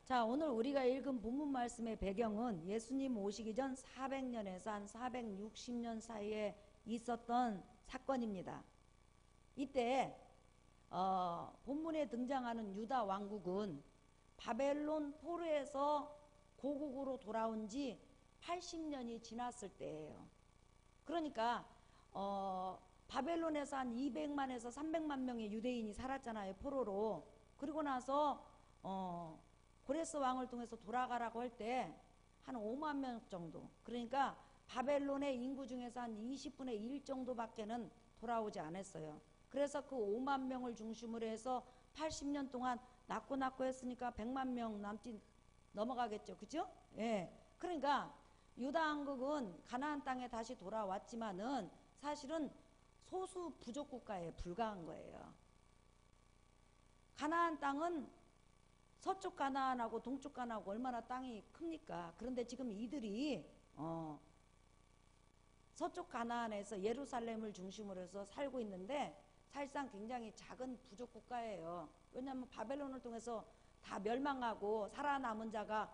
자, 오늘 우리가 읽은 본문 말씀의 배경은 예수님 오시기 전 400년에서 한 460년 사이에 있었던 사건입니다. 이때 본문에 등장하는 유다 왕국은 바벨론 포로에서 고국으로 돌아온 지 80년이 지났을 때예요. 그러니까 바벨론에서 한 200만에서 300만 명의 유대인이 살았잖아요, 포로로. 그리고 나서 고레스 왕을 통해서 돌아가라고 할 때 한 5만 명 정도, 그러니까 바벨론의 인구 중에서 한 20분의 1 정도밖에는 돌아오지 않았어요. 그래서 그 5만 명을 중심으로 해서 80년 동안 낳고 했으니까 100만 명 넘어가겠죠, 그죠? 예. 그러니까 유다 왕국은 가나안 땅에 다시 돌아왔지만은 사실은 소수 부족 국가에 불과한 거예요. 가나안 땅은 서쪽 가나안하고 동쪽 가나안하고 얼마나 땅이 큽니까? 그런데 지금 이들이 서쪽 가나안에서 예루살렘을 중심으로 해서 살고 있는데 사실상 굉장히 작은 부족 국가예요. 왜냐하면 바벨론을 통해서 다 멸망하고 살아남은 자가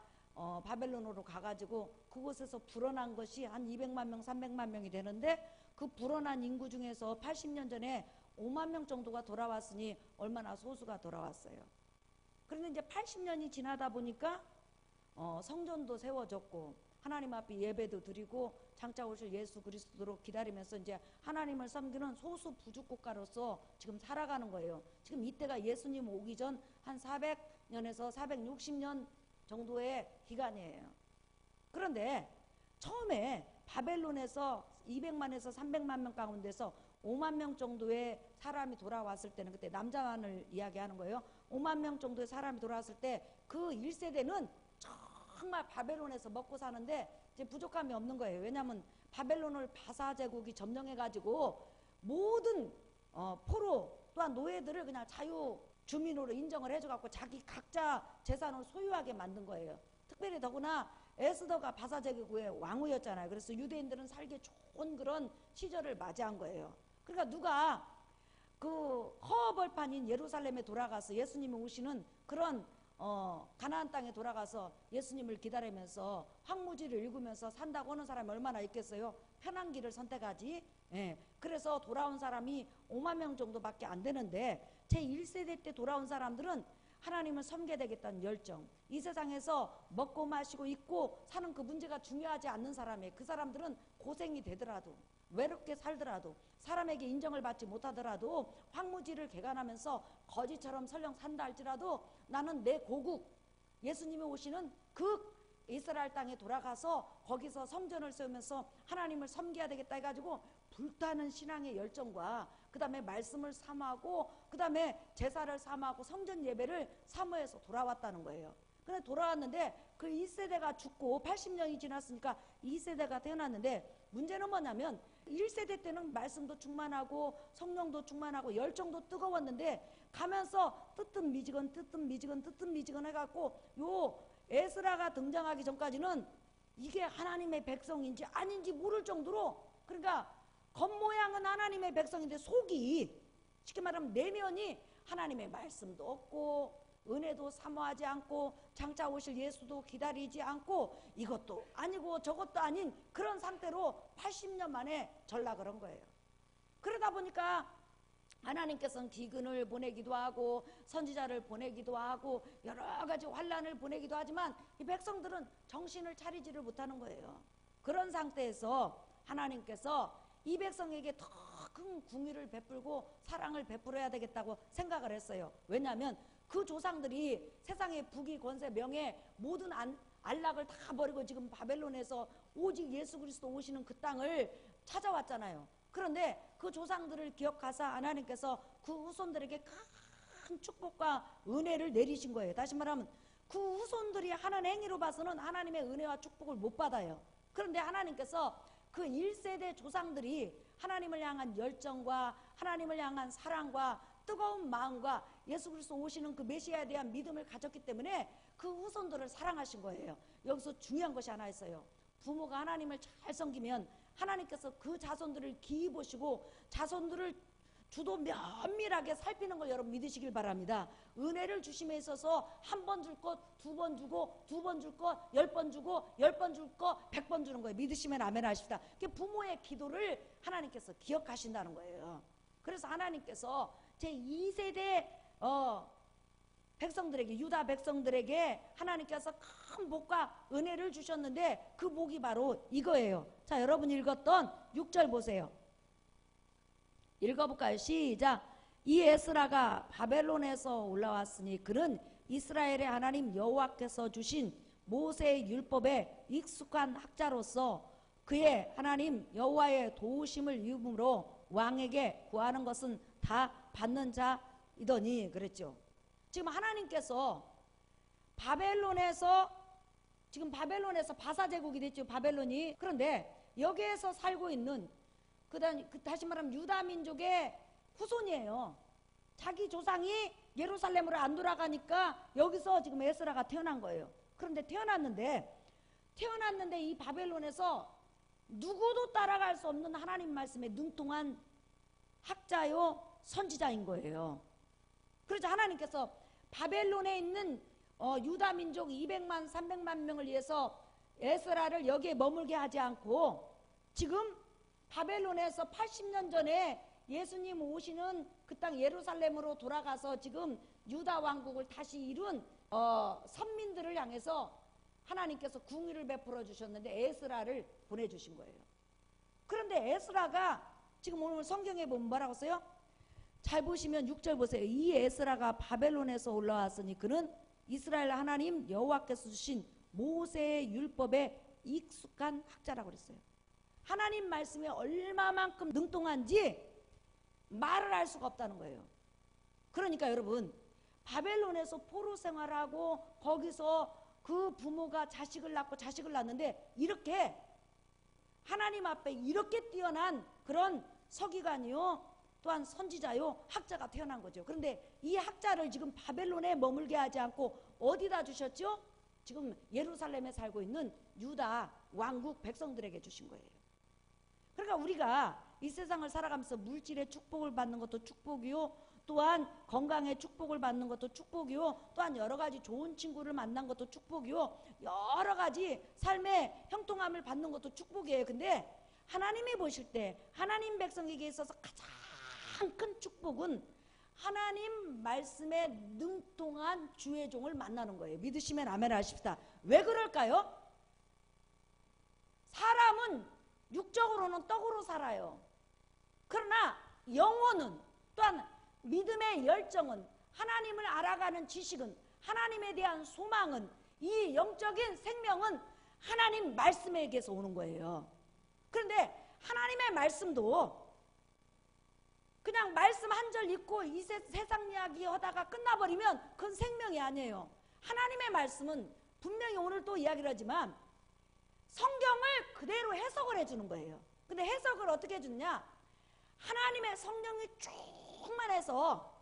바벨론으로 가가지고 그곳에서 불어난 것이 한 200만 명, 300만 명이 되는데 그 불어난 인구 중에서 80년 전에 5만 명 정도가 돌아왔으니 얼마나 소수가 돌아왔어요. 그런데 이제 80년이 지나다 보니까 성전도 세워졌고 하나님 앞에 예배도 드리고 장차 오실 예수 그리스도로 기다리면서 이제 하나님을 섬기는 소수 부족 국가로서 지금 살아가는 거예요. 지금 이때가 예수님 오기 전 한 400년에서 460년 정도의 기간이에요. 그런데 처음에 바벨론에서 200만에서 300만 명 가운데서 5만 명 정도의 사람이 돌아왔을 때는, 그때 남자만을 이야기하는 거예요. 5만 명 정도의 사람이 돌아왔을 때 그 1세대는 정말 바벨론에서 먹고 사는데 이제 부족함이 없는 거예요. 왜냐하면 바벨론을 바사 제국이 점령해가지고 모든 포로 또한 노예들을 그냥 자유 주민으로 인정을 해줘갖고 자기 각자 재산을 소유하게 만든 거예요. 특별히 더구나 에스더가 바사 제국의 왕후였잖아요. 그래서 유대인들은 살기 좋은 그런 시절을 맞이한 거예요. 그러니까 누가 그 허허벌판인 예루살렘에 돌아가서 예수님이 오시는 그런 가나안 땅에 돌아가서 예수님을 기다리면서 황무지를 읽으면서 산다고 하는 사람이 얼마나 있겠어요? 편한 길을 선택하지. 예. 그래서 돌아온 사람이 5만 명 정도밖에 안 되는데 제1세대 때 돌아온 사람들은 하나님을 섬겨야 되겠다는 열정, 이 세상에서 먹고 마시고 입고 사는 그 문제가 중요하지 않는 사람이에요. 그 사람들은 고생이 되더라도, 외롭게 살더라도, 사람에게 인정을 받지 못하더라도, 황무지를 개간하면서 거지처럼 설령 산다 할지라도 나는 내 고국 예수님이 오시는 그 이스라엘 땅에 돌아가서 거기서 성전을 세우면서 하나님을 섬겨야 되겠다 해가지고 불타는 신앙의 열정과 그 다음에 말씀을 사모하고 그 다음에 제사를 사모하고 성전 예배를 사모해서 돌아왔다는 거예요. 근데 돌아왔는데 그 1세대가 죽고 80년이 지났으니까 2세대가 태어났는데 문제는 뭐냐면 1세대 때는 말씀도 충만하고 성령도 충만하고 열정도 뜨거웠는데 가면서 뜨뜻미지근 해갖고 요 에스라가 등장하기 전까지는 이게 하나님의 백성인지 아닌지 모를 정도로, 그러니까 겉모양은 하나님의 백성인데 속이, 쉽게 말하면 내면이 하나님의 말씀도 없고 은혜도 사모하지 않고 장차 오실 예수도 기다리지 않고 이것도 아니고 저것도 아닌 그런 상태로 80년 만에 전락을 한 거예요. 그러다 보니까 하나님께서는 기근을 보내기도 하고 선지자를 보내기도 하고 여러 가지 환난을 보내기도 하지만 이 백성들은 정신을 차리지를 못하는 거예요. 그런 상태에서 하나님께서 이 백성에게 더 큰 궁유를 베풀고 사랑을 베풀어야 되겠다고 생각을 했어요. 왜냐하면 그 조상들이 세상의 부귀 권세 명예 모든 안락을 다 버리고 지금 바벨론에서 오직 예수 그리스도 오시는 그 땅을 찾아왔잖아요. 그런데 그 조상들을 기억하사 하나님께서 그 후손들에게 큰 축복과 은혜를 내리신 거예요. 다시 말하면 그 후손들이 하는 행위로 봐서는 하나님의 은혜와 축복을 못 받아요. 그런데 하나님께서 그 1세대 조상들이 하나님을 향한 열정과 하나님을 향한 사랑과 뜨거운 마음과 예수 그리스도 오시는 그 메시아에 대한 믿음을 가졌기 때문에 그 후손들을 사랑하신 거예요. 여기서 중요한 것이 하나 있어요. 부모가 하나님을 잘 섬기면 하나님께서 그 자손들을 기이 보시고 자손들을 주도 면밀하게 살피는 걸 여러분 믿으시길 바랍니다. 은혜를 주심에 있어서 한 번 줄 것, 두 번 주고, 두 번 줄 것, 10번 주고, 10번 줄 것, 100번 주는 거예요. 믿으시면 아멘 하십시다. 부모의 기도를 하나님께서 기억하신다는 거예요. 그래서 하나님께서 제2세대 백성들에게, 유다 백성들에게 하나님께서 큰 복과 은혜를 주셨는데 그 복이 바로 이거예요. 자, 여러분 읽었던 6절 보세요. 읽어볼까요? 시작. 이 에스라가 바벨론에서 올라왔으니 그는 이스라엘의 하나님 여호와께서 주신 모세의 율법에 익숙한 학자로서 그의 하나님 여호와의 도우심을 입음으로 왕에게 구하는 것은 다 받는 자이더니 그랬죠. 지금 하나님께서 지금 바벨론에서 바사제국이 됐죠. 바벨론이. 그런데 여기에서 살고 있는 다시 말하면 유다 민족의 후손이에요. 자기 조상이 예루살렘으로 안 돌아가니까 여기서 지금 에스라가 태어난 거예요. 그런데 태어났는데 이 바벨론에서 누구도 따라갈 수 없는 하나님 말씀에 능통한 학자요 선지자인 거예요. 그래서 하나님께서 바벨론에 있는 유다 민족 200만 300만 명을 위해서 에스라를 여기에 머물게 하지 않고 지금 바벨론에서 80년 전에 예수님 오시는 그 땅 예루살렘으로 돌아가서 지금 유다 왕국을 다시 이룬 선민들을 향해서 하나님께서 궁유를 베풀어 주셨는데 에스라를 보내주신 거예요. 그런데 에스라가 지금 오늘 성경에 보면 뭐라고 써요? 잘 보시면 6절 보세요. 이 에스라가 바벨론에서 올라왔으니 그는 이스라엘 하나님 여호와께서 주신 모세의 율법에 익숙한 학자라고 그랬어요. 하나님 말씀에 얼마만큼 능통한지 말을 할 수가 없다는 거예요. 그러니까 여러분 바벨론에서 포로 생활하고 거기서 그 부모가 자식을 낳는데 이렇게 하나님 앞에 이렇게 뛰어난 그런 서기관이요 또한 선지자요 학자가 태어난 거죠. 그런데 이 학자를 지금 바벨론에 머물게 하지 않고 어디다 주셨죠? 지금 예루살렘에 살고 있는 유다 왕국 백성들에게 주신 거예요. 그러니까 우리가 이 세상을 살아가면서 물질의 축복을 받는 것도 축복이요 또한 건강의 축복을 받는 것도 축복이요 또한 여러 가지 좋은 친구를 만난 것도 축복이요 여러 가지 삶의 형통함을 받는 것도 축복이에요. 근데 하나님이 보실 때 하나님 백성에게 있어서 가장 큰 축복은 하나님 말씀에 능통한 주의 종을 만나는 거예요. 믿으시면 아멘 하십시다. 왜 그럴까요? 사람은 육적으로는 떡으로 살아요. 그러나 영혼은 또한 믿음의 열정은 하나님을 알아가는 지식은 하나님에 대한 소망은 이 영적인 생명은 하나님 말씀에게서 오는 거예요. 그런데 하나님의 말씀도 그냥 말씀 한 절 읽고 이 세상 이야기 하다가 끝나버리면 그건 생명이 아니에요. 하나님의 말씀은 분명히 오늘 또 이야기를 하지만 성경을 그대로 해석을 해주는 거예요. 근데 해석을 어떻게 해주느냐? 하나님의 성령이 충만해서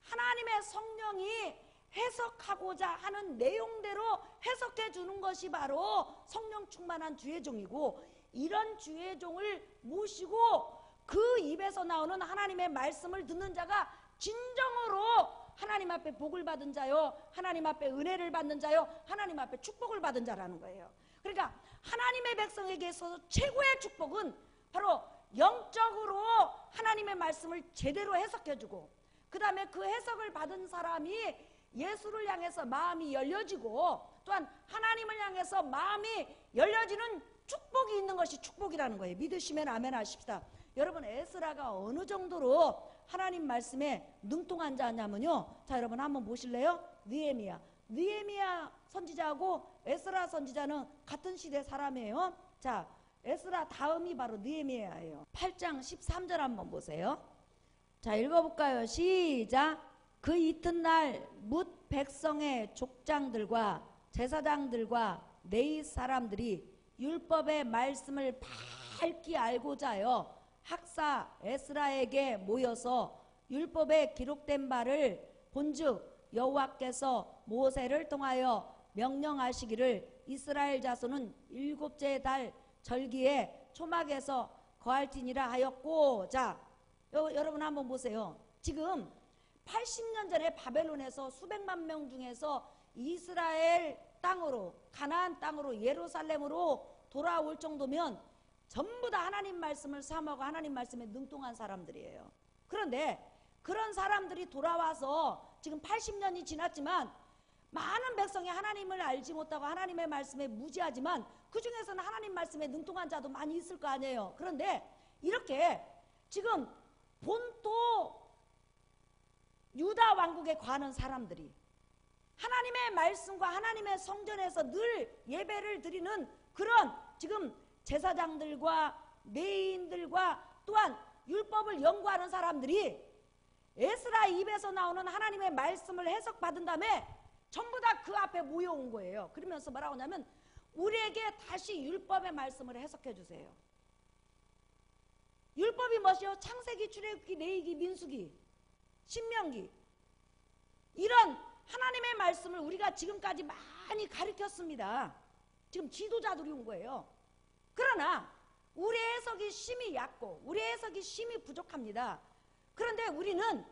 하나님의 성령이 해석하고자 하는 내용대로 해석해 주는 것이 바로 성령 충만한 주의 종이고 이런 주의 종을 모시고 그 입에서 나오는 하나님의 말씀을 듣는 자가 진정으로 하나님 앞에 복을 받은 자요 하나님 앞에 은혜를 받는 자요 하나님 앞에 축복을 받은 자라는 거예요. 그러니까 하나님의 백성에게 있어서 최고의 축복은 바로 영적으로 하나님의 말씀을 제대로 해석해주고 그 다음에 그 해석을 받은 사람이 예수를 향해서 마음이 열려지고 또한 하나님을 향해서 마음이 열려지는 축복이 있는 것이 축복이라는 거예요. 믿으시면 아멘 하십시다. 여러분 에스라가 어느 정도로 하나님 말씀에 능통한 자냐면요. 자 여러분 한번 보실래요? 느헤미야 선지자하고 에스라 선지자는 같은 시대 사람이에요. 자 에스라 다음이 바로 느헤미야예요. 8장 13절 한번 보세요. 자 읽어볼까요? 시작. 그 이튿날 뭇 백성의 족장들과 제사장들과 네이 사람들이 율법의 말씀을 밝히 알고자 하여 학사 에스라에게 모여서 율법에 기록된 바를 본즉 여호와께서 모세를 통하여 명령하시기를 이스라엘 자손은 일곱째 달 절기에 초막에서 거할지니라 하였고 자 여러분 한번 보세요. 지금 80년 전에 바벨론에서 수백만 명 중에서 이스라엘 땅으로, 가나안 땅으로, 예루살렘으로 돌아올 정도면 전부 다 하나님 말씀을 사모하고 하나님 말씀에 능통한 사람들이에요. 그런데 그런 사람들이 돌아와서 지금 80년이 지났지만 많은 백성이 하나님을 알지 못하고 하나님의 말씀에 무지하지만 그 중에서는 하나님 말씀에 능통한 자도 많이 있을 거 아니에요. 그런데 이렇게 지금 본토 유다 왕국에 관한 사람들이 하나님의 말씀과 하나님의 성전에서 늘 예배를 드리는 그런 지금 제사장들과 레위인들과 또한 율법을 연구하는 사람들이 에스라 입에서 나오는 하나님의 말씀을 해석받은 다음에 전부 다 그 앞에 모여온 거예요. 그러면서 뭐라고 하냐면 우리에게 다시 율법의 말씀을 해석해 주세요. 율법이 무엇이요? 창세기, 출애굽기, 레위기, 민수기, 신명기, 이런 하나님의 말씀을 우리가 지금까지 많이 가르쳤습니다. 지금 지도자들이 온 거예요. 그러나 우리 해석이 심히 얕고 우리 해석이 심히 부족합니다. 그런데 우리는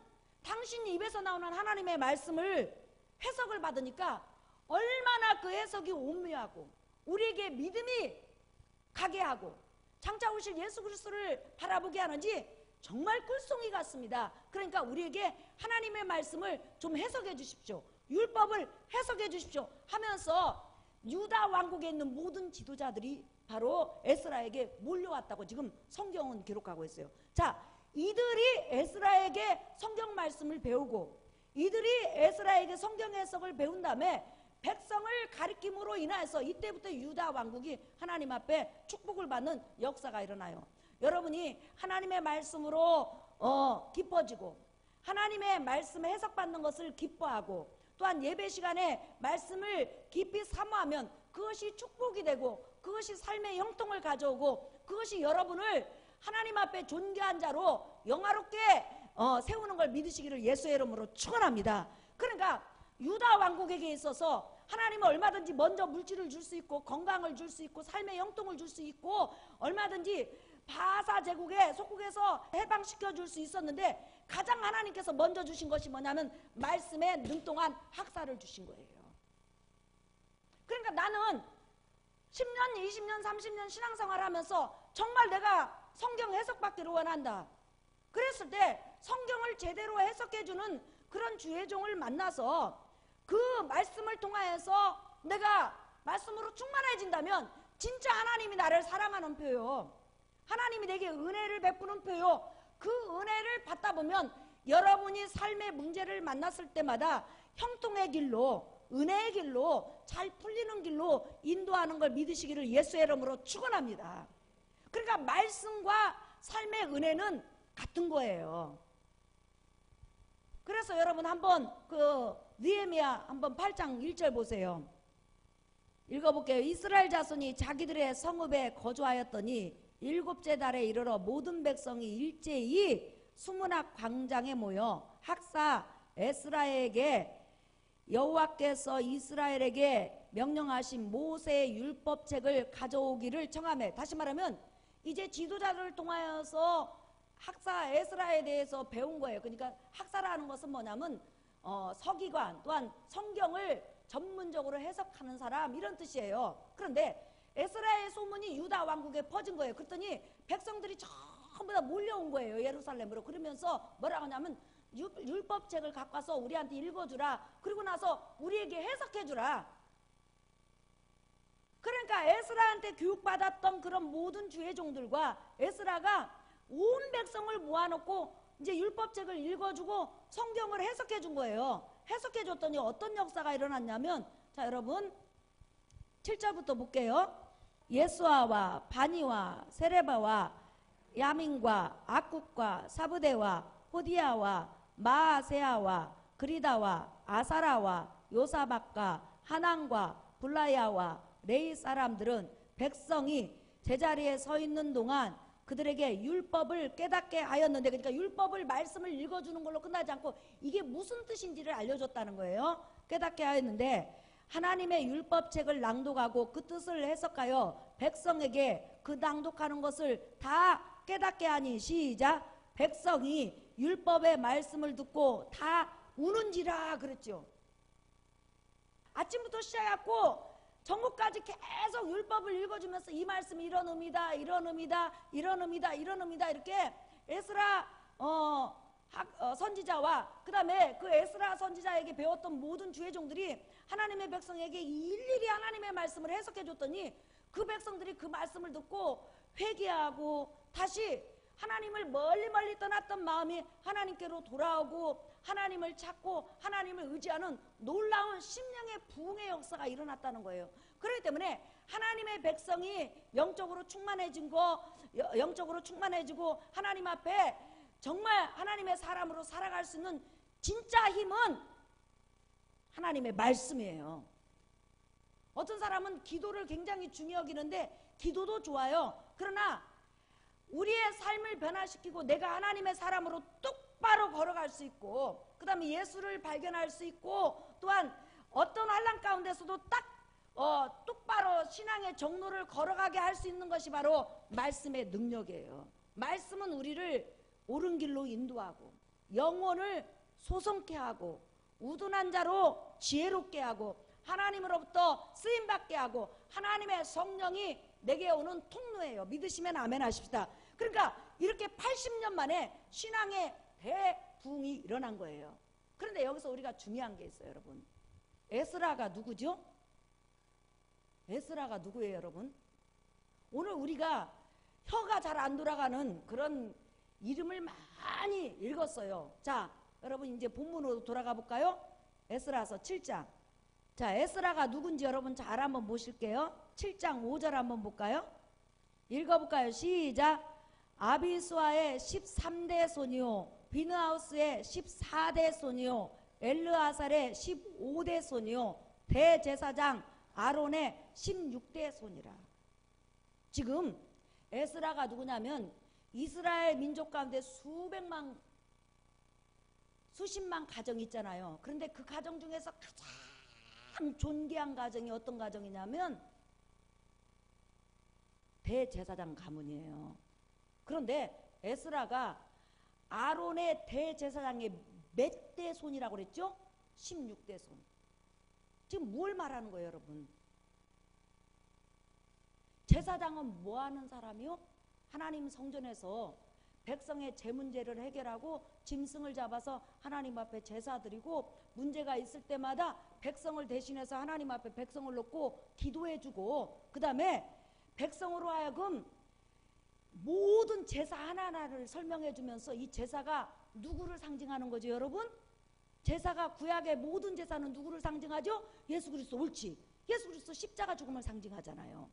당신 입에서 나오는 하나님의 말씀을 해석을 받으니까 얼마나 그 해석이 오묘하고 우리에게 믿음이 가게 하고 장차 오실 예수 그리스도를 바라보게 하는지 정말 꿀송이 같습니다. 그러니까 우리에게 하나님의 말씀을 좀 해석해 주십시오. 율법을 해석해 주십시오 하면서 유다 왕국에 있는 모든 지도자들이 바로 에스라에게 몰려왔다고 지금 성경은 기록하고 있어요. 자, 이들이 에스라에게 성경 말씀을 배우고 이들이 에스라에게 성경 해석을 배운 다음에 백성을 가리킴으로 인하여서 이때부터 유다 왕국이 하나님 앞에 축복을 받는 역사가 일어나요. 여러분이 하나님의 말씀으로 기뻐지고 하나님의 말씀 해석받는 것을 기뻐하고 또한 예배 시간에 말씀을 깊이 사모하면 그것이 축복이 되고 그것이 삶의 형통을 가져오고 그것이 여러분을 하나님 앞에 존귀한 자로 영화롭게 세우는 걸 믿으시기를 예수의 이름으로 축원합니다. 그러니까 유다 왕국에게 있어서 하나님은 얼마든지 먼저 물질을 줄 수 있고 건강을 줄 수 있고 삶의 형통을 줄 수 있고 얼마든지 바사 제국의 속국에서 해방시켜 줄 수 있었는데 가장 하나님께서 먼저 주신 것이 뭐냐면 말씀에 능통한 학사를 주신 거예요. 그러니까 나는 10년, 20년, 30년 신앙생활 하면서 정말 내가 성경 해석받기를 원한다. 그랬을 때 성경을 제대로 해석해주는 그런 주의 종을 만나서 그 말씀을 통하여서 내가 말씀으로 충만해진다면 진짜 하나님이 나를 사랑하는 표요. 하나님이 내게 은혜를 베푸는 표요. 그 은혜를 받다 보면 여러분이 삶의 문제를 만났을 때마다 형통의 길로 은혜의 길로 잘 풀리는 길로 인도하는 걸 믿으시기를 예수의 이름으로 축원합니다. 그러니까 말씀과 삶의 은혜는 같은 거예요. 그래서 여러분 한번 그 느헤미야 한번 8장 1절 보세요. 읽어볼게요. 이스라엘 자손이 자기들의 성읍에 거주하였더니 일곱째 달에 이르러 모든 백성이 일제히 수문학 광장에 모여 학사 에스라에게 여호와께서 이스라엘에게 명령하신 모세의 율법책을 가져오기를 청하매. 다시 말하면 이제 지도자를 통하여서 학사 에스라에 대해서 배운 거예요. 그러니까 학사라는 것은 뭐냐면 서기관 또한 성경을 전문적으로 해석하는 사람 이런 뜻이에요. 그런데 에스라의 소문이 유다 왕국에 퍼진 거예요. 그랬더니 백성들이 전부 다 몰려온 거예요. 예루살렘으로. 그러면서 뭐라고 하냐면 율법책을 갖고 와서 우리한테 읽어주라. 그리고 나서 우리에게 해석해주라. 그러니까 에스라한테 교육받았던 그런 모든 주의 종들과 에스라가 온 백성을 모아놓고 이제 율법책을 읽어주고 성경을 해석해준 거예요. 해석해줬더니 어떤 역사가 일어났냐면, 자 여러분 7절부터 볼게요. 예수아와 바니와 세레바와 야민과 악국과 사브데와 호디아와 마아세아와 그리다와 아사라와 요사박과 하난과 블라야와 레이 사람들은 백성이 제자리에 서 있는 동안 그들에게 율법을 깨닫게 하였는데, 그러니까 율법을 말씀을 읽어주는 걸로 끝나지 않고 이게 무슨 뜻인지를 알려줬다는 거예요. 깨닫게 하였는데 하나님의 율법책을 낭독하고 그 뜻을 해석하여 백성에게 그 낭독하는 것을 다 깨닫게 하니, 시작, 백성이 율법의 말씀을 듣고 다 우는지라 그랬죠. 아침부터 시작해갖고 정오까지 계속 율법을 읽어주면서 이 말씀이 이런 의미다, 이런 의미다, 이런 의미다, 이런 의미다, 이렇게 에스라 선지자와 그 다음에 그 에스라 선지자에게 배웠던 모든 주의 종들이 하나님의 백성에게 일일이 하나님의 말씀을 해석해 줬더니 그 백성들이 그 말씀을 듣고 회개하고 다시 하나님을 멀리 멀리 떠났던 마음이 하나님께로 돌아오고 하나님을 찾고 하나님을 의지하는 놀라운 심령의 부흥의 역사가 일어났다는 거예요. 그렇기 때문에 하나님의 백성이 영적으로 충만해지고 하나님 앞에 정말 하나님의 사람으로 살아갈 수 있는 진짜 힘은 하나님의 말씀이에요. 어떤 사람은 기도를 굉장히 중요히 여기는데 기도도 좋아요. 그러나 우리의 삶을 변화시키고 내가 하나님의 사람으로 똑바로 걸어갈 수 있고 그 다음에 예수를 발견할 수 있고 또한 어떤 환난 가운데서도 딱 똑바로 신앙의 정로를 걸어가게 할 수 있는 것이 바로 말씀의 능력이에요. 말씀은 우리를 옳은 길로 인도하고 영혼을 소성케 하고 우둔한 자로 지혜롭게 하고 하나님으로부터 쓰임받게 하고 하나님의 성령이 내게 오는 통로예요. 믿으시면 아멘 하십시다. 그러니까 이렇게 80년 만에 신앙의 대부흥이 일어난 거예요. 그런데 여기서 우리가 중요한 게 있어요, 여러분. 에스라가 누구죠? 에스라가 누구예요, 여러분? 오늘 우리가 혀가 잘 안 돌아가는 그런 이름을 많이 읽었어요. 자, 여러분 이제 본문으로 돌아가 볼까요? 에스라서 7장. 자, 에스라가 누군지 여러분 잘 한번 보실게요. 7장 5절 한번 볼까요? 읽어볼까요? 시작. 아비수아의 13대 손이요 비느하우스의 14대 손이요 엘르아살의 15대 손이요 대제사장 아론의 16대 손이라. 지금 에스라가 누구냐면 이스라엘 민족 가운데 수십만 가정이 있잖아요. 그런데 그 가정 중에서 가장 존귀한 가정이 어떤 가정이냐면 대제사장 가문이에요. 그런데 에스라가 아론의 대제사장의 몇 대 손이라고 그랬죠? 16대 손. 지금 뭘 말하는 거예요, 여러분? 제사장은 뭐 하는 사람이요? 하나님 성전에서 백성의 제 문제를 해결하고 짐승을 잡아서 하나님 앞에 제사 드리고 문제가 있을 때마다 백성을 대신해서 하나님 앞에 백성을 놓고 기도해주고 그 다음에 백성으로 하여금 모든 제사 하나하나를 설명해주면서 이 제사가 누구를 상징하는 거죠, 여러분? 제사가 구약의 모든 제사는 누구를 상징하죠? 예수 그리스도. 옳지. 예수 그리스도 십자가 죽음을 상징하잖아요.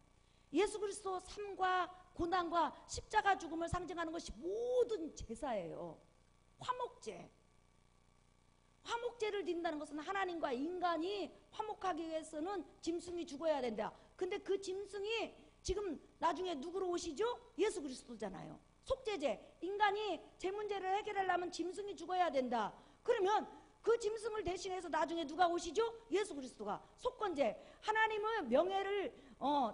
예수 그리스도 삶과 고난과 십자가 죽음을 상징하는 것이 모든 제사예요. 화목제. 화목제를 드린다는 것은 하나님과 인간이 화목하기 위해서는 짐승이 죽어야 된다. 근데 그 짐승이 지금 나중에 누구로 오시죠? 예수 그리스도잖아요. 속죄제. 인간이 제 문제를 해결하려면 짐승이 죽어야 된다. 그러면 그 짐승을 대신해서 나중에 누가 오시죠? 예수 그리스도가. 속건제. 하나님의 명예를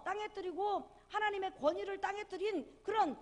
땅에 드리고 하나님의 권위를 땅에 드린 그런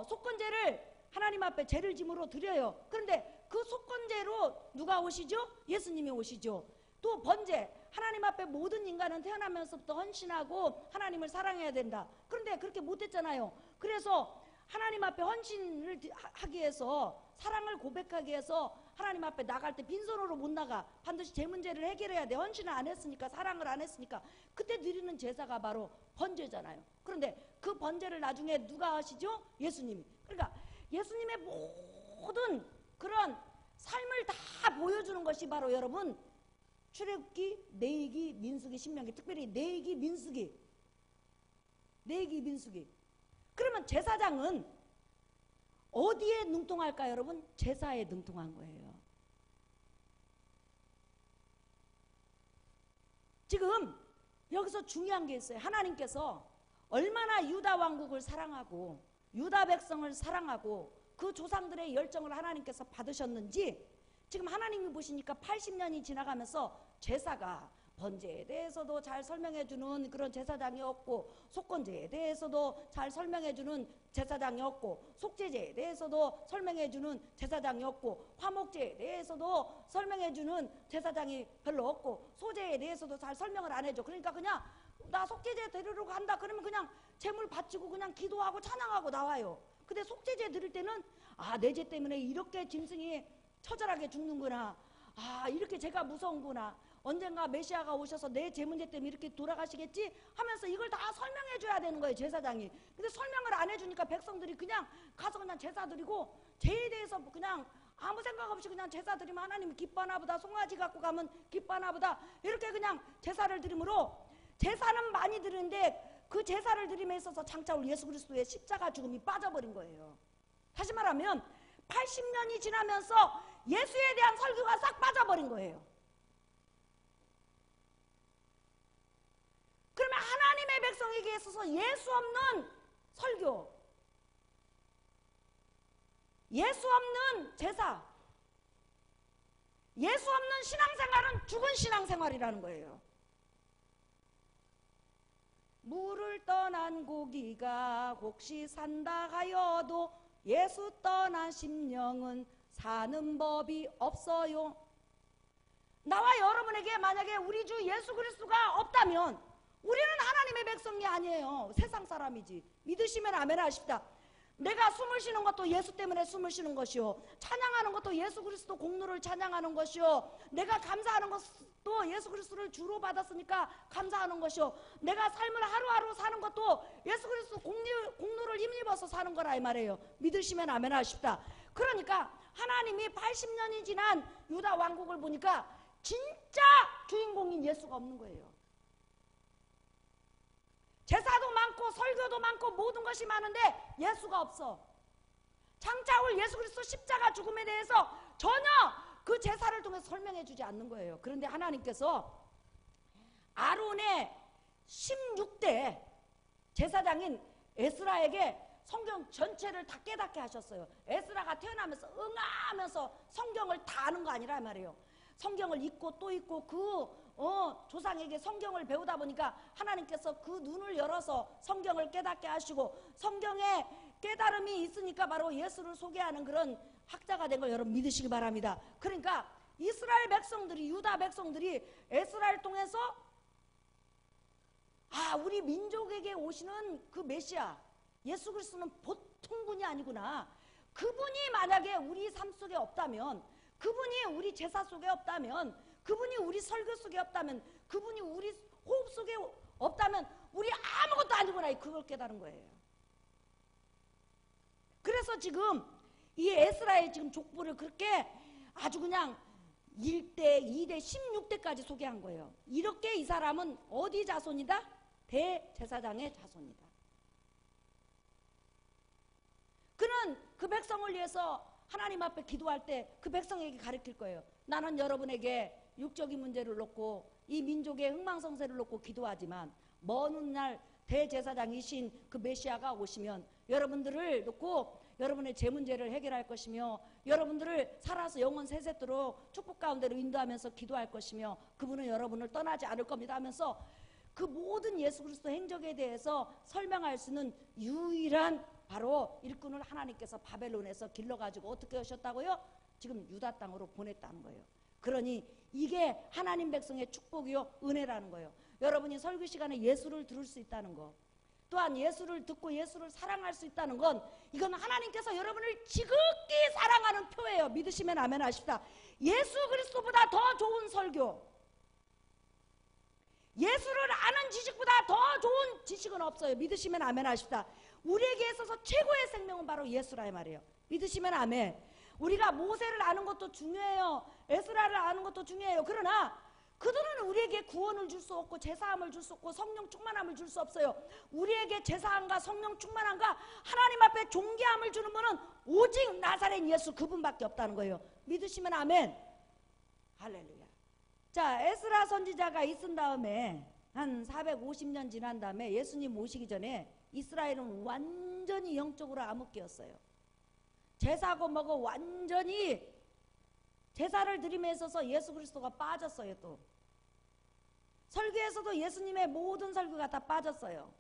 속건제를 하나님 앞에 죄를 짐으로 드려요. 그런데 그 속건제로 누가 오시죠? 예수님이 오시죠. 또 번제. 하나님 앞에 모든 인간은 태어나면서부터 헌신하고 하나님을 사랑해야 된다. 그런데 그렇게 못했잖아요. 그래서 하나님 앞에 헌신을 하기 위해서 사랑을 고백하기 위해서 하나님 앞에 나갈 때 빈손으로 못 나가. 반드시 제 문제를 해결해야 돼. 헌신을 안 했으니까, 사랑을 안 했으니까. 그때 드리는 제사가 바로 번제잖아요. 그런데 그 번제를 나중에 누가 하시죠? 예수님이. 그러니까 예수님의 모든 그런 삶을 다 보여주는 것이 바로 여러분 출애굽기, 레위기, 민수기, 신명기. 특별히 레위기, 민수기. 그러면 제사장은 어디에 능통할까요, 여러분? 제사에 능통한 거예요. 지금 여기서 중요한 게 있어요. 하나님께서 얼마나 유다 왕국을 사랑하고 유다 백성을 사랑하고 그 조상들의 열정을 하나님께서 받으셨는지 지금 하나님이 보시니까 80년이 지나가면서 제사가 번제에 대해서도 잘 설명해주는 그런 제사장이 없고, 속건제에 대해서도 잘 설명해주는 제사장이 없고, 속죄제에 대해서도 설명해주는 제사장이 없고, 화목제에 대해서도 설명해주는 제사장이 별로 없고, 소제에 대해서도 잘 설명을 안 해줘. 그러니까 그냥 나 속죄제 드리러 간다 그러면 그냥 제물 바치고 그냥 기도하고 찬양하고 나와요. 근데 속죄제 드릴 때는 내 죄 때문에 이렇게 짐승이 처절하게 죽는구나, 이렇게 제가 무서운구나, 언젠가 메시아가 오셔서 내 죄 문제 때문에 이렇게 돌아가시겠지 하면서 이걸 다 설명해 줘야 되는 거예요, 제사장이. 근데 설명을 안 해주니까 백성들이 그냥 가서 그냥 제사 드리고, 죄에 대해서 그냥 아무 생각 없이 그냥 제사 드리면 하나님이 기뻐하나 보다, 송아지 갖고 가면 기뻐하나 보다, 이렇게 그냥 제사를 드림으로 제사는 많이 드리는데 그 제사를 드림에 있어서 장차 올 예수 그리스도의 십자가 죽음이 빠져버린 거예요. 다시 말하면 80년이 지나면서 예수에 대한 설교가 싹 빠져버린 거예요. 그러면 하나님의 백성에게 있어서 예수 없는 설교, 예수 없는 제사, 예수 없는 신앙생활은 죽은 신앙생활이라는 거예요. 물을 떠난 고기가 혹시 산다 하여도 예수 떠난 심령은 사는 법이 없어요. 나와 여러분에게 만약에 우리 주 예수 그리스도가 없다면 우리는 하나님의 백성이 아니에요. 세상 사람이지. 믿으시면 아멘 하십시다. 내가 숨을 쉬는 것도 예수 때문에 숨을 쉬는 것이요, 찬양하는 것도 예수 그리스도 공로를 찬양하는 것이요, 내가 감사하는 것도 예수 그리스도를 주로 받았으니까 감사하는 것이요, 내가 삶을 하루하루 사는 것도 예수 그리스도 공로를 힘입어서 사는 거라 이 말이에요. 믿으시면 아멘 하십시다. 그러니까 하나님이 80년이 지난 유다 왕국을 보니까 진짜 주인공인 예수가 없는 거예요. 제사도 많고 설교도 많고 모든 것이 많은데 예수가 없어. 장차 올 예수 그리스도 십자가 죽음에 대해서 전혀 그 제사를 통해서 설명해 주지 않는 거예요. 그런데 하나님께서 아론의 16대 제사장인 에스라에게 성경 전체를 다 깨닫게 하셨어요. 에스라가 태어나면서 응하면서 성경을 다 아는 거 아니라 말이에요. 성경을 읽고 또 읽고 조상에게 성경을 배우다 보니까 하나님께서 그 눈을 열어서 성경을 깨닫게 하시고, 성경에 깨달음이 있으니까 바로 예수를 소개하는 그런 학자가 된 걸 여러분 믿으시기 바랍니다. 그러니까 이스라엘 백성들이, 유다 백성들이 에스라를 통해서 우리 민족에게 오시는 그 메시아 예수 그리스도는 보통 분이 아니구나, 그분이 만약에 우리 삶 속에 없다면, 그분이 우리 제사 속에 없다면, 그분이 우리 설교 속에 없다면, 그분이 우리 호흡 속에 없다면 우리 아무것도 아니구나, 그걸 깨달은 거예요. 그래서 지금 이 에스라의 지금 족보를 그렇게 아주 그냥 1대, 2대, 16대까지 소개한 거예요. 이렇게 이 사람은 어디 자손이다? 대제사장의 자손이다. 그는 그 백성을 위해서 하나님 앞에 기도할 때 그 백성에게 가르칠 거예요. 나는 여러분에게 육적인 문제를 놓고 이 민족의 흥망성쇠를 놓고 기도하지만 먼 훗날 대제사장이신 그 메시아가 오시면 여러분들을 놓고 여러분의 제 문제를 해결할 것이며, 여러분들을 살아서 영원 세세토록 축복 가운데로 인도하면서 기도할 것이며, 그분은 여러분을 떠나지 않을 겁니다 하면서 그 모든 예수 그리스도 행적에 대해서 설명할 수 있는 유일한 바로 일꾼을 하나님께서 바벨론에서 길러가지고 어떻게 하셨다고요? 지금 유다 땅으로 보냈다는 거예요. 그러니 이게 하나님 백성의 축복이요, 은혜라는 거예요. 여러분이 설교 시간에 예수를 들을 수 있다는 거, 또한 예수를 듣고 예수를 사랑할 수 있다는 건, 이건 하나님께서 여러분을 지극히 사랑하는 표예요. 믿으시면 아멘 하십시다. 예수 그리스도보다 더 좋은 설교, 예수를 아는 지식보다 더 좋은 지식은 없어요. 믿으시면 아멘 하십시다. 우리에게 있어서 최고의 생명은 바로 예수라 이 말이에요. 믿으시면 아멘. 우리가 모세를 아는 것도 중요해요. 에스라를 아는 것도 중요해요. 그러나 그들은 우리에게 구원을 줄 수 없고 제사함을 줄 수 없고 성령 충만함을 줄 수 없어요. 우리에게 제사함과 성령 충만함과 하나님 앞에 존귀함을 주는 분은 오직 나사렛 예수 그분밖에 없다는 거예요. 믿으시면 아멘. 할렐루야. 자, 에스라 선지자가 있은 다음에 한 450년 지난 다음에 예수님 오시기 전에 이스라엘은 완전히 영적으로 암흑기였어요. 제사고 뭐고 완전히 제사를 드림에 있어서 예수 그리스도가 빠졌어요. 또 설교에서도 예수님의 모든 설교가 다 빠졌어요.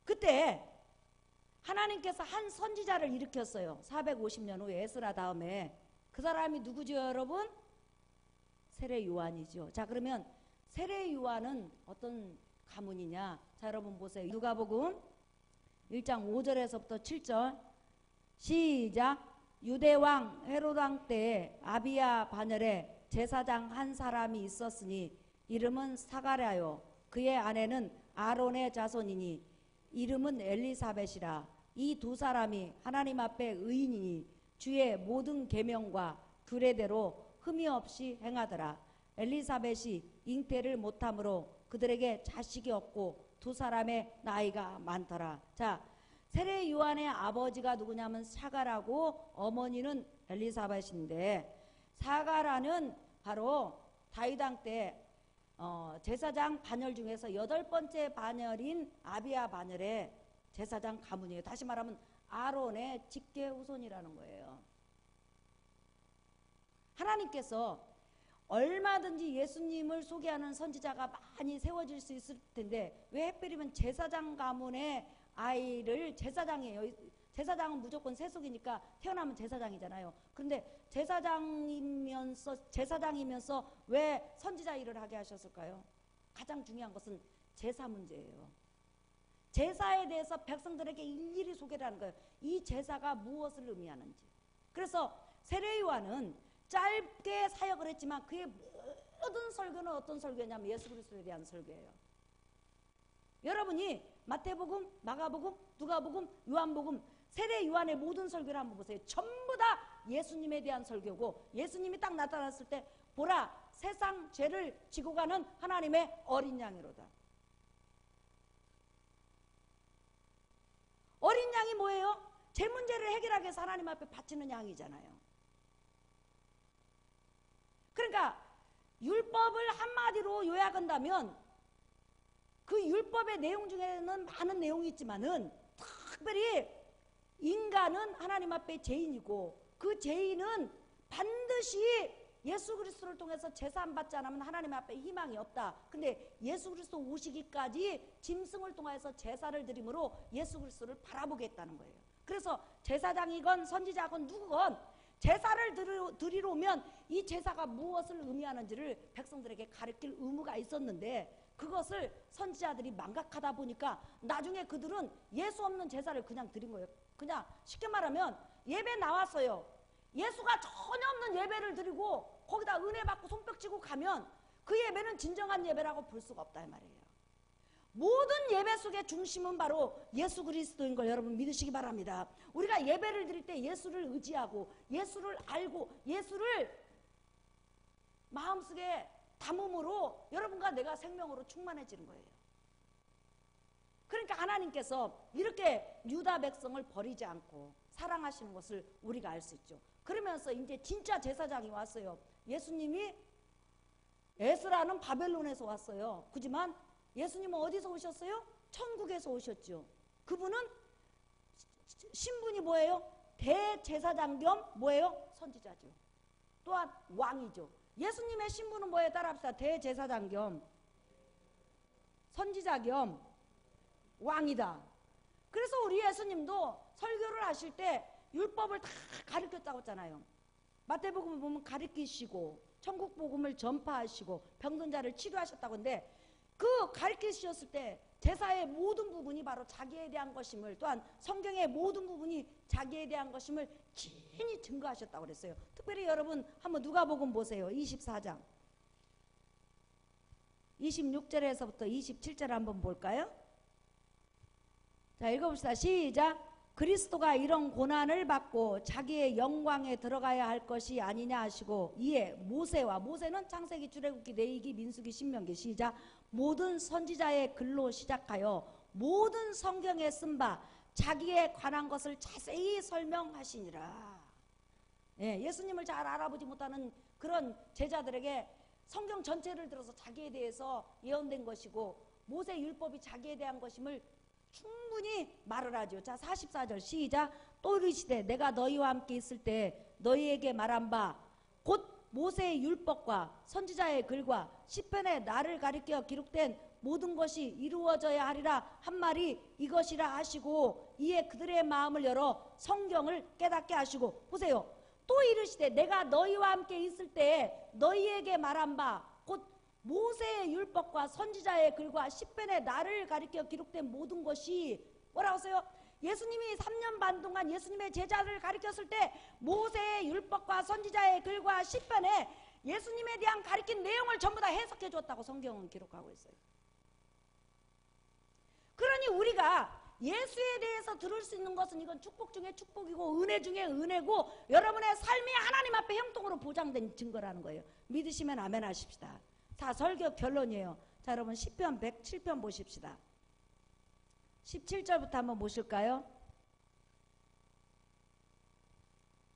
그때 하나님께서 한 선지자를 일으켰어요. 450년 후에 에스라 다음에. 그 사람이 누구죠 여러분? 세례 요한이죠. 자, 그러면 세례 요한은 어떤 가문이냐? 자, 여러분 보세요. 누가복음 1장 5절에서부터 7절 시작. 유대왕 헤롯왕 때에 아비야 반열에 제사장 한 사람이 있었으니 이름은 사가랴요. 그의 아내는 아론의 자손이니 이름은 엘리사벳이라. 이 두 사람이 하나님 앞에 의인이니 주의 모든 계명과 규례대로 흠이 없이 행하더라. 엘리사벳이 잉태를 못함으로 그들에게 자식이 없고 두 사람의 나이가 많더라. 자, 세례 요한의 아버지가 누구냐면 사가라고 어머니는 엘리사벳인데, 사가라는 바로 다윗 왕 때 제사장 반열 중에서 8번째 반열인 아비야 반열의 제사장 가문이에요. 다시 말하면 아론의 직계 후손이라는 거예요. 하나님께서 얼마든지 예수님을 소개하는 선지자가 많이 세워질 수 있을 텐데 왜 하필이면 제사장 가문의 아이를 제사장이에요. 제사장은 무조건 세속이니까 태어나면 제사장이잖아요. 그런데 제사장이면서 왜 선지자 일을 하게 하셨을까요? 가장 중요한 것은 제사 문제예요. 제사에 대해서 백성들에게 일일이 소개를 하는 거예요. 이 제사가 무엇을 의미하는지. 그래서 세례 요한은 짧게 사역을 했지만 그의 모든 설교는 어떤 설교냐면 예수 그리스도에 대한 설교예요. 여러분이 마태복음, 마가복음, 누가복음, 요한복음, 세례 요한의 모든 설교를 한번 보세요. 전부 다 예수님에 대한 설교고, 예수님이 딱 나타났을 때 보라 세상 죄를 지고 가는 하나님의 어린 양이로다. 어린 양이 뭐예요? 죄 문제를 해결하기 위해서 하나님 앞에 바치는 양이잖아요. 그러니까 율법을 한마디로 요약한다면 그 율법의 내용 중에는 많은 내용이 있지만은 특별히 인간은 하나님 앞에 죄인이고 그 죄인은 반드시 예수 그리스도를 통해서 제사 안 받지 않으면 하나님 앞에 희망이 없다. 근데 예수 그리스도 오시기까지 짐승을 통해서 제사를 드림으로 예수 그리스도를 바라보겠다는 거예요. 그래서 제사장이건 선지자건 누구건 제사를 드리러 오면 이 제사가 무엇을 의미하는지를 백성들에게 가르칠 의무가 있었는데 그것을 선지자들이 망각하다 보니까 나중에 그들은 예수 없는 제사를 그냥 드린 거예요. 그냥 쉽게 말하면 예배 나왔어요. 예수가 전혀 없는 예배를 드리고 거기다 은혜 받고 손뼉치고 가면 그 예배는 진정한 예배라고 볼 수가 없다 이 말이에요. 모든 예배 속의 중심은 바로 예수 그리스도인 걸 여러분 믿으시기 바랍니다. 우리가 예배를 드릴 때 예수를 의지하고 예수를 알고 예수를 마음속에 담음으로 여러분과 내가 생명으로 충만해지는 거예요. 그러니까 하나님께서 이렇게 유다 백성을 버리지 않고 사랑하시는 것을 우리가 알 수 있죠. 그러면서 이제 진짜 제사장이 왔어요. 예수님이 에스라는 바벨론에서 왔어요. 그지만 예수님은 어디서 오셨어요? 천국에서 오셨죠. 그분은 신분이 뭐예요? 대제사장 겸 뭐예요? 선지자죠. 또한 왕이죠. 예수님의 신분은 뭐예요? 따라합시다. 대제사장 겸 선지자 겸 왕이다. 그래서 우리 예수님도 설교를 하실 때 율법을 다 가르쳤다고 했잖아요. 마태복음을 보면 가르치시고 천국 복음을 전파하시고 병든 자를 치료하셨다고 하는데 그 가르치셨을 때 제사의 모든 부분이 바로 자기에 대한 것임을, 또한 성경의 모든 부분이 자기에 대한 것임을 친히 증거하셨다고 그랬어요. 특별히 여러분 한번 누가복음 보세요. 24장 26절에서부터 27절 한번 볼까요? 자, 읽어봅시다. 시작. 그리스도가 이런 고난을 받고 자기의 영광에 들어가야 할 것이 아니냐 하시고 이에 모세는 창세기, 출애굽기, 레위기, 민수기, 신명기 시작. 모든 선지자의 글로 시작하여 모든 성경에 쓴 바 자기에 관한 것을 자세히 설명하시니라. 예수님을 잘 알아보지 못하는 그런 제자들에게 성경 전체를 들어서 자기에 대해서 예언된 것이고 모세 율법이 자기에 대한 것임을 충분히 말을 하죠. 자, 44절 시작. 또 이르시되 내가 너희와 함께 있을 때 너희에게 말한 바 곧 모세의 율법과 선지자의 글과 시편의 나를 가리켜 기록된 모든 것이 이루어져야 하리라 한 말이 이것이라 하시고, 이에 그들의 마음을 열어 성경을 깨닫게 하시고. 보세요. 또 이르시되 내가 너희와 함께 있을 때에 너희에게 말한 바 곧 모세의 율법과 선지자의 글과 시편의 나를 가리켜 기록된 모든 것이, 뭐라고 하세요? 예수님이 3년 반 동안 예수님의 제자를 가르쳤을 때 모세의 율법과 선지자의 글과 시편에 예수님에 대한 가르친 내용을 전부 다 해석해 줬다고 성경은 기록하고 있어요. 그러니 우리가 예수에 대해서 들을 수 있는 것은 이건 축복 중에 축복이고 은혜 중에 은혜고 여러분의 삶이 하나님 앞에 형통으로 보장된 증거라는 거예요. 믿으시면 아멘 하십시다. 자, 설교 결론이에요. 자, 여러분 시편 107편 보십시다. 17절부터 한번 보실까요?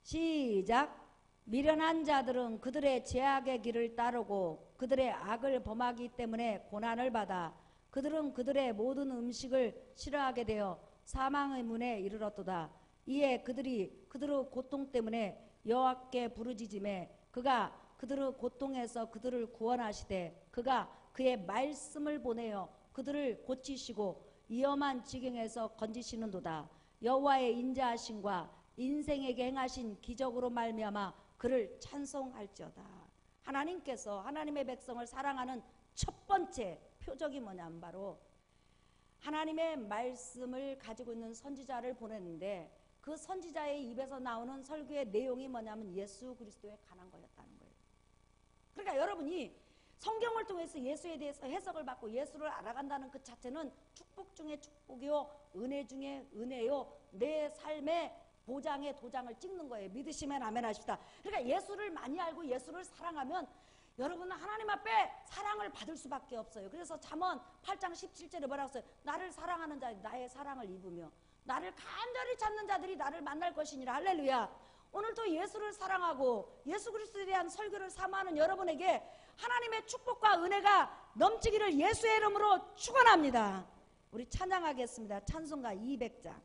시작. 미련한 자들은 그들의 죄악의 길을 따르고 그들의 악을 범하기 때문에 고난을 받아 그들은 그들의 모든 음식을 싫어하게 되어 사망의 문에 이르렀도다. 이에 그들의 고통 때문에 여호와께 부르짖음에 그가 그들의 고통에서 그들을 구원하시되 그가 그의 말씀을 보내어 그들을 고치시고 위험한 지경에서 건지시는도다. 여호와의 인자하심과 인생에게 행하신 기적으로 말미암아 그를 찬송할지어다. 하나님께서 하나님의 백성을 사랑하는 첫 번째 표적이 뭐냐면 바로 하나님의 말씀을 가지고 있는 선지자를 보냈는데 그 선지자의 입에서 나오는 설교의 내용이 뭐냐면 예수 그리스도에 관한 거였다는 거예요. 그러니까 여러분이 성경을 통해서 예수에 대해서 해석을 받고 예수를 알아간다는 그 자체는 축복 중에 축복이요 은혜 중에 은혜요 내 삶의 보장에 도장을 찍는 거예요. 믿으시면 아멘 하십시다. 그러니까 예수를 많이 알고 예수를 사랑하면 여러분은 하나님 앞에 사랑을 받을 수밖에 없어요. 그래서 잠언 8장 17절에 뭐라고 써요? 나를 사랑하는 자들이 나의 사랑을 입으며 나를 간절히 찾는 자들이 나를 만날 것이니라. 할렐루야. 오늘도 예수를 사랑하고 예수 그리스도에 대한 설교를 사모하는 여러분에게 하나님의 축복과 은혜가 넘치기를 예수의 이름으로 축원합니다. 우리 찬양하겠습니다. 찬송가 200장.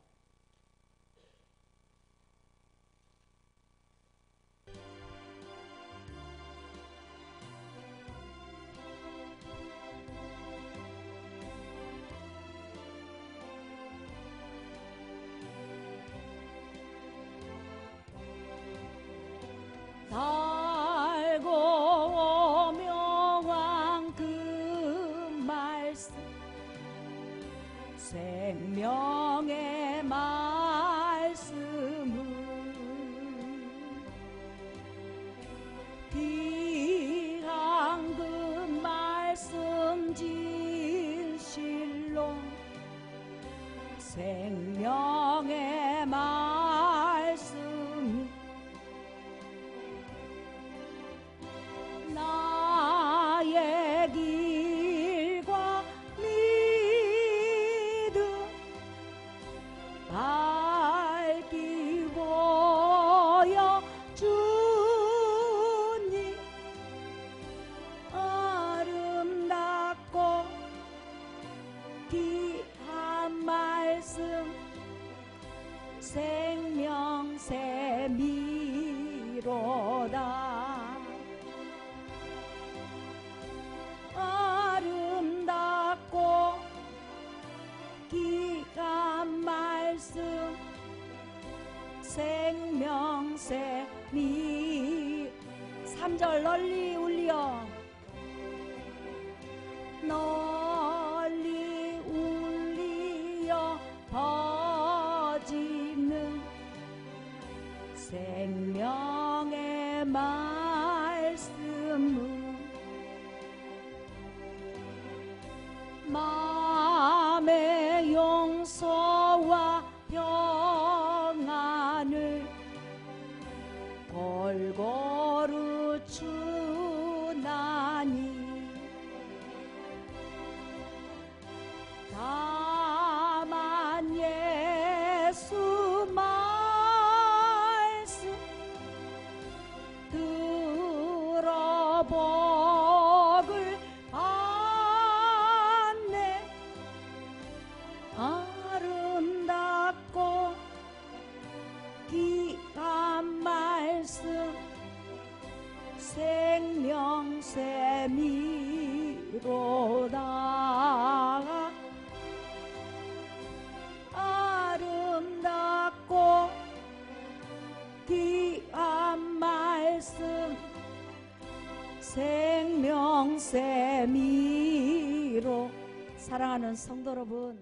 달고 오명왕 그 말씀 생명의 말씀을 귀한 그 말씀 진실로 생명의 말씀 나의 길과 믿음 밝히 보여 주니 아름답고 귀한 말씀 생명샘이로다. 아름답고 귀한 말씀 생명샘이 3절 널리 울려 널리 울리어 퍼지는 생명의 말씀은 마음의 용서와 평안을 골고루 주나니 다만 예수 말씀 들어보글 받네. 아름답고 귀한 말씀 사랑하는 성도 여러분,